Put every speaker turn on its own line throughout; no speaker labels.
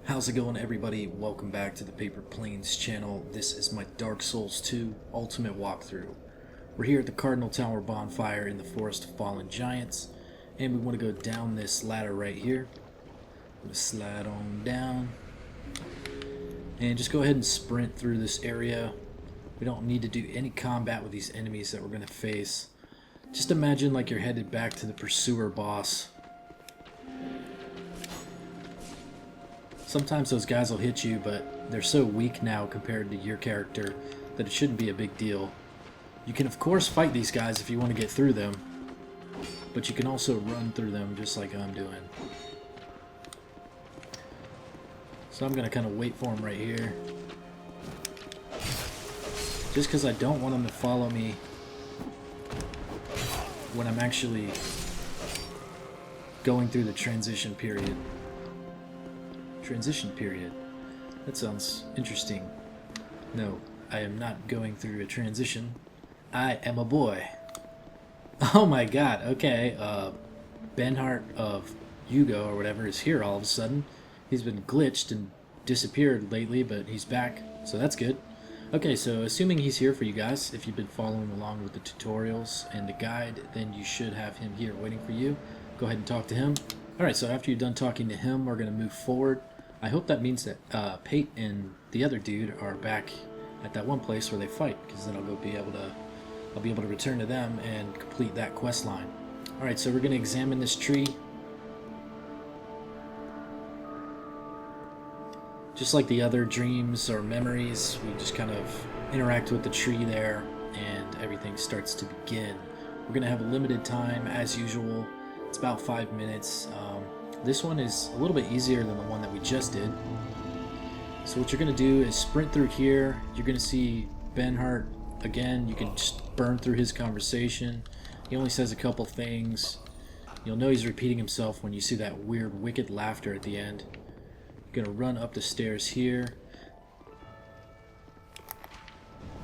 How's it going, everybody? Welcome back to the Paper Planes channel. This is my Dark Souls 2 Ultimate Walkthrough. We're here at the Cardinal Tower bonfire in the Forest of Fallen Giants, and we want to go down this ladder right here. I'm going to slide on down, and just go ahead and sprint through this area. We don't need to do any combat with these enemies that we're going to face. Just imagine like you're headed back to the Pursuer boss. Sometimes those guys will hit you, but they're so weak now compared to your character that it shouldn't be a big deal. You can of course fight these guys if you want to get through them, but you can also run through them just like I'm doing. So I'm going to kind of wait for them right here. Just because I don't want them to follow me when I'm actually going through the transition period. Transition period. That sounds interesting. No, I am not going through a transition. I am a boy. Oh my god, okay. Benhart of Hugo or whatever is here all of a sudden. He's been glitched and disappeared lately, but he's back, so that's good. Okay, so assuming he's here for you guys, if you've been following along with the tutorials and the guide, then you should have him here waiting for you. Go ahead and talk to him. Alright, so after you're done talking to him, we're going to move forward. I hope that means that Pate and the other dude are back at that one place where they fight, because then I'll be able to return to them and complete that quest line. Alright, so we're going to examine this tree. Just like the other dreams or memories, we just kind of interact with the tree there and everything starts to begin. We're going to have a limited time as usual. It's about 5 minutes. This one is a little bit easier than the one that we just did. So what you're going to do is sprint through here. You're going to see Benhart again. You can just burn through his conversation. He only says a couple things. You'll know he's repeating himself when you see that weird wicked laughter at the end. You're going to run up the stairs here.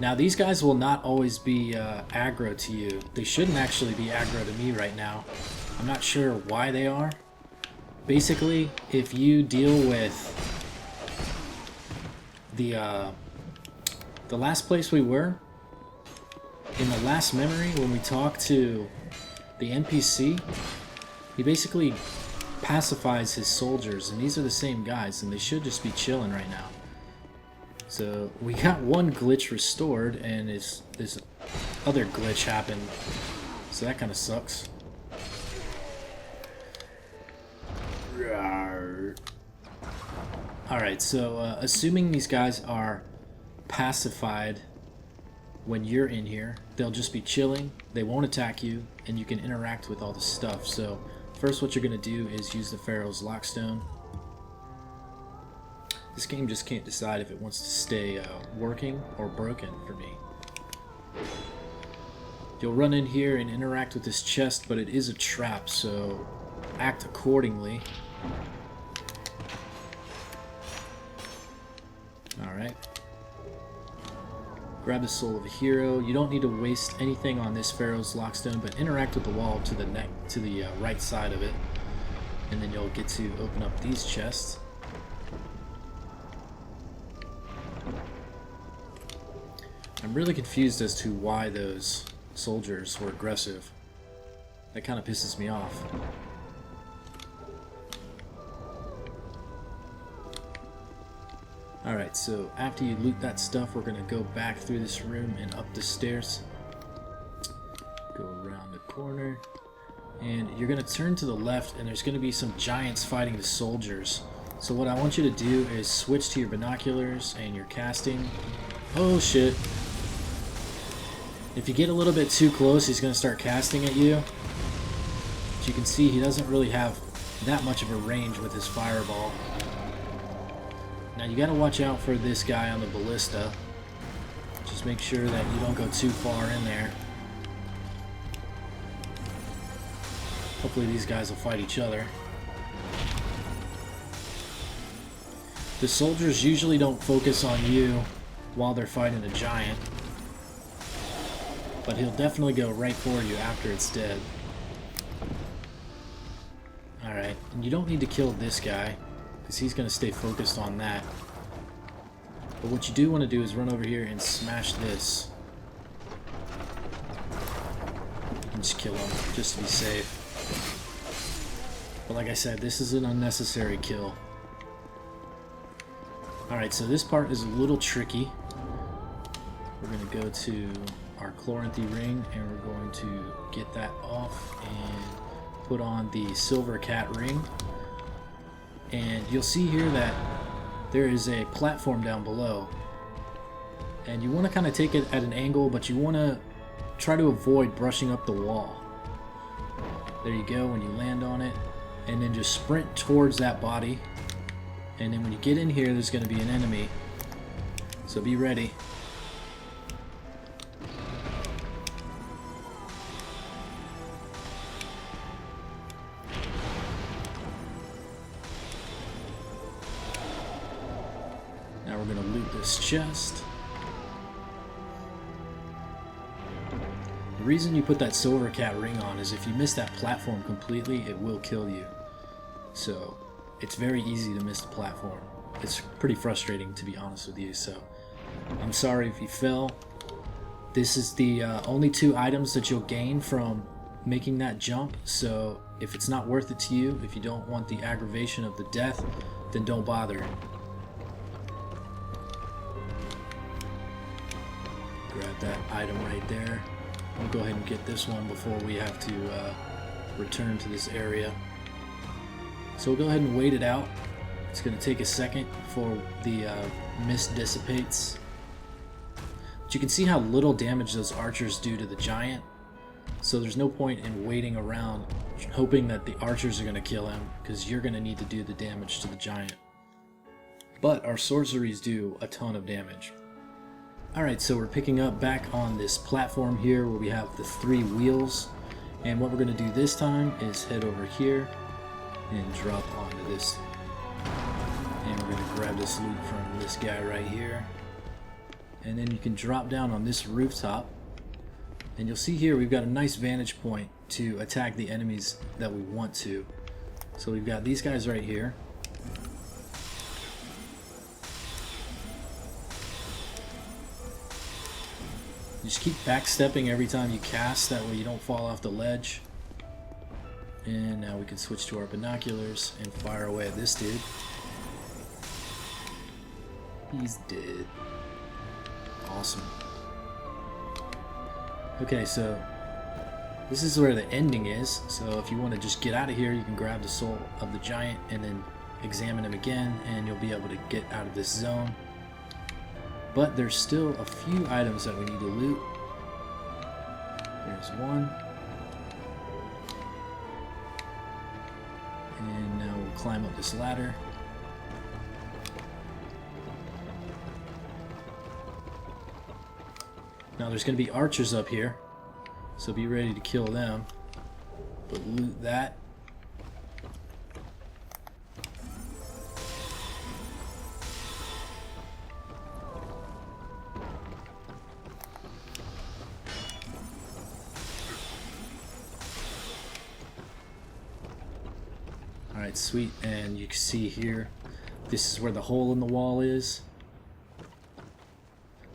Now these guys will not always be aggro to you. They shouldn't actually be aggro to me right now. I'm not sure why they are. Basically, if you deal with the last place we were, in the last memory when we talked to the NPC, he basically pacifies his soldiers, and these are the same guys, and they should just be chilling right now. So we got one glitch restored, and this other glitch happened, so that kind of sucks. Alright, so assuming these guys are pacified when you're in here, they'll just be chilling, they won't attack you, and you can interact with all the stuff. So first what you're going to do is use the Pharaoh's Lockstone. This game just can't decide if it wants to stay working or broken for me. You'll run in here and interact with this chest, but it is a trap, so act accordingly. Alright. Grab the soul of a hero. You don't need to waste anything on this Pharaoh's Lockstone, but interact with the wall to the right side of it, and then you'll get to open up these chests. I'm really confused as to why those soldiers were aggressive. That kind of pisses me off. Alright, so after you loot that stuff, we're going to go back through this room and up the stairs. Go around the corner. And you're going to turn to the left, and there's going to be some giants fighting the soldiers. So what I want you to do is switch to your binoculars and your casting. Oh shit. If you get a little bit too close, he's going to start casting at you. As you can see, he doesn't really have that much of a range with his fireball. Now you gotta watch out for this guy on the ballista. Just make sure that you don't go too far in there. Hopefully these guys will fight each other. The soldiers usually don't focus on you while they're fighting a giant, but he'll definitely go right for you after it's dead. Alright, and you don't need to kill this guy, because he's going to stay focused on that. But what you do want to do is run over here and smash this. And just kill him, just to be safe. But like I said, this is an unnecessary kill. Alright, so this part is a little tricky. We're going to go to our Chloranthy ring, and we're going to get that off and put on the silver cat ring. And you'll see here that there is a platform down below. And you want to kind of take it at an angle, but you want to try to avoid brushing up the wall. There you go, when you land on it. And then just sprint towards that body. And then when you get in here, there's going to be an enemy. So be ready. Now we're going to loot this chest. The reason you put that silver cat ring on is if you miss that platform completely, it will kill you. So it's very easy to miss the platform. It's pretty frustrating, to be honest with you, so I'm sorry if you fell. This is the only 2 items that you'll gain from making that jump, so if it's not worth it to you, if you don't want the aggravation of the death, then don't bother. Grab that item right there. We'll go ahead and get this one before we have to return to this area. So we'll go ahead and wait it out. It's going to take a second before the mist dissipates. But you can see how little damage those archers do to the giant. So there's no point in waiting around hoping that the archers are going to kill him, because you're going to need to do the damage to the giant. But our sorceries do a ton of damage. Alright, so we're picking up back on this platform here where we have the 3 wheels. And what we're going to do this time is head over here and drop onto this. And we're going to grab this loot from this guy right here. And then you can drop down on this rooftop. And you'll see here we've got a nice vantage point to attack the enemies that we want to. So we've got these guys right here. Just keep backstepping every time you cast, that way you don't fall off the ledge. And now we can switch to our binoculars and fire away at this dude. He's dead. Awesome. Okay, so this is where the ending is. So if you want to just get out of here, you can grab the soul of the giant and then examine him again, and you'll be able to get out of this zone. But there's still a few items that we need to loot. There's one. And now we'll climb up this ladder. Now there's going to be archers up here, so be ready to kill them. But loot that. Alright, sweet, and you can see here, this is where the hole in the wall is,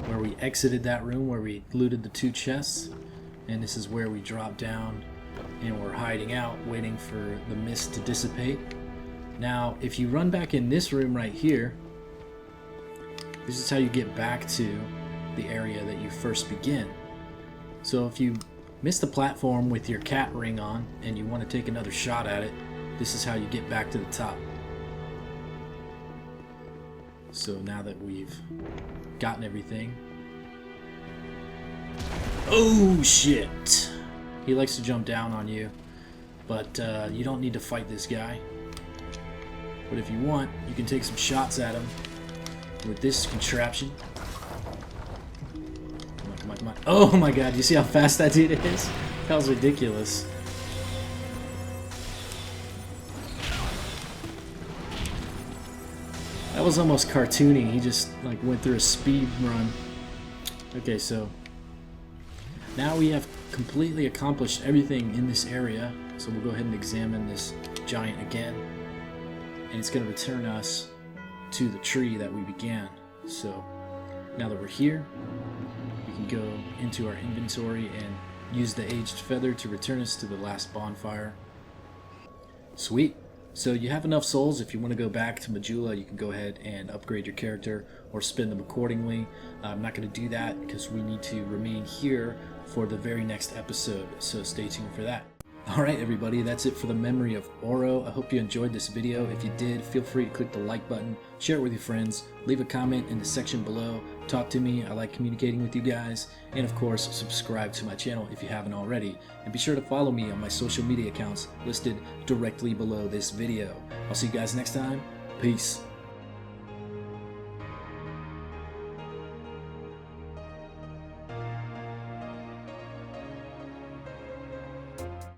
where we exited that room where we looted the 2 chests, and this is where we dropped down and we're hiding out waiting for the mist to dissipate. Now if you run back in this room right here, this is how you get back to the area that you first begin. So if you miss the platform with your cat ring on and you want to take another shot at it, this is how you get back to the top. So now that we've gotten everything... Oh shit! He likes to jump down on you, but you don't need to fight this guy. But if you want, you can take some shots at him with this contraption. Come on, come on, come on. Oh my god, you see how fast that dude is? That was ridiculous. That was almost cartoony. He just like went through a speed run. Okay, so now we have completely accomplished everything in this area. So we'll go ahead and examine this giant again. and it's going to return us to the tree that we began. So now that we're here, we can go into our inventory and use the aged feather to return us to the last bonfire. Sweet. So you have enough souls. If you want to go back to Majula, you can go ahead and upgrade your character or spend them accordingly. I'm not going to do that because we need to remain here for the very next episode, so stay tuned for that. Alright everybody, that's it for the memory of Orro. I hope you enjoyed this video. If you did, feel free to click the like button, share it with your friends, leave a comment in the section below, talk to me. I like communicating with you guys, and of course subscribe to my channel if you haven't already, and be sure to follow me on my social media accounts listed directly below this video. I'll see you guys next time. Peace.